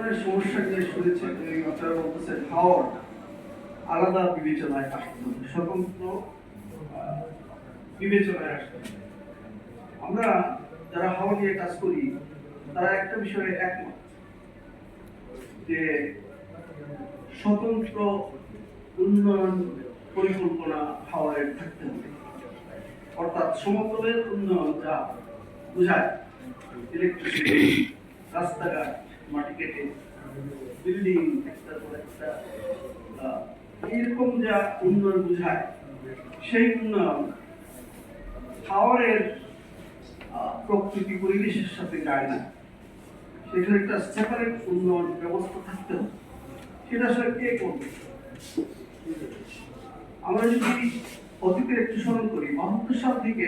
ধরনের সমস্যা নিয়ে শুনেছেন, আপনারা বলতেছেন হাওর আলাদা বিবেচনায় আসতে হবে, স্বতন্ত্র বিবেচনায় আসতে হবে। আমরা যারা হাওর নিয়ে কাজ করি তারা একটা বিষয়ে একমত যে স্বতন্ত্র উন্নয়ন পরিকল্পনা হাওরের থাকতে হবে। অর্থাৎ সমতলের উন্নয়ন যা বোঝায় ইলেকট্রিসিটি, রাস্তাঘাট, মাটি কেটে বিল্ডিং একটার পর একটা, এরকম যা উন্নয়ন বোঝায় সেই উন্নয়ন হাওরের প্রকৃতি পরিবেশের সাথে যায় না। সেখানে একটা সেপারেট উন্নয়ন ব্যবস্থা থাকতে হবে। সেটা আসলে কে করবে? আমরা যদি অতীতের একটু স্মরণ করি, ৭২ সাল থেকে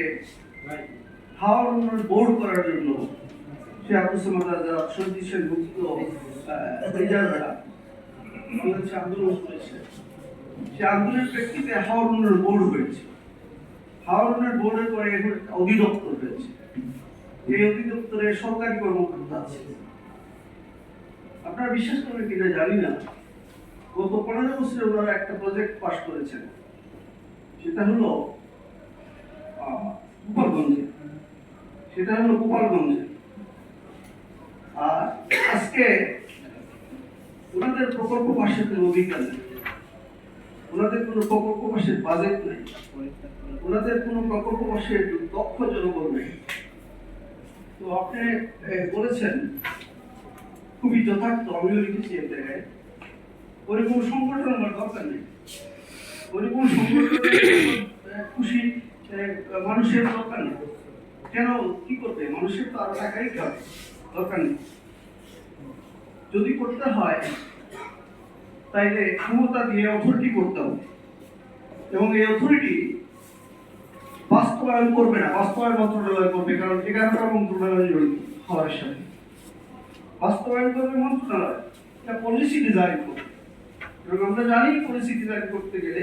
হাওর উন্নয়ন বোর্ড করার জন্য সে আবু সামাদ আজাদ, সঞ্জিত সেন মুক্ত আন্দোলন করেছে। সে আন্দোলনের প্রেক্ষিতে হাওর উন্নয়ন বোর্ড হয়েছে। হাওর উন্নয়ন বোর্ডের পরে এখন অধিদপ্তর হয়েছে। এই অধিদপ্তরে সরকারি কর্মকর্তা আছে। আপনারা বিশ্বাস করবেন কিনা জানি না, গত 15 বছরে ওনারা একটা প্রজেক্ট পাস করেছেন। সেটা হলো গোপালগঞ্জে। আর আজকে ওনাদের প্রকল্প পাশের কোনো অধিকার নেই, ওনাদের কোনো প্রকল্প পাশের বাজেট নেই, ওনাদের কোনো প্রকল্প পাশের দক্ষ জনবল নেই। তো আপনি বলেছেন খুবই যথার্থ, আমিও লিখেছি এর জায়গায়, ওরকম সংগঠন আমার দরকার নেই। ওরকম সংগঠনের খুশি মানুষের দরকার নেই। কেন, কি করবে? মানুষের তো আরো টাকাই খাবে, দরকার নেই। যদি করতে হয় তাইলে ক্ষমতা দিয়ে অথরিটি করতে হবে, এবং এই অথরিটি বাস্তবায়ন করবে না, বাস্তবায়ন মন্ত্রণালয় করবে। কারণ 11টা মন্ত্রণালয় জড়িত হওয়ার সাথে। বাস্তবায়ন করবে মন্ত্রণালয়, এটা পলিসি ডিজাইন করবে। এবং আমরা জানি পলিসি ডিজাইন করতে গেলে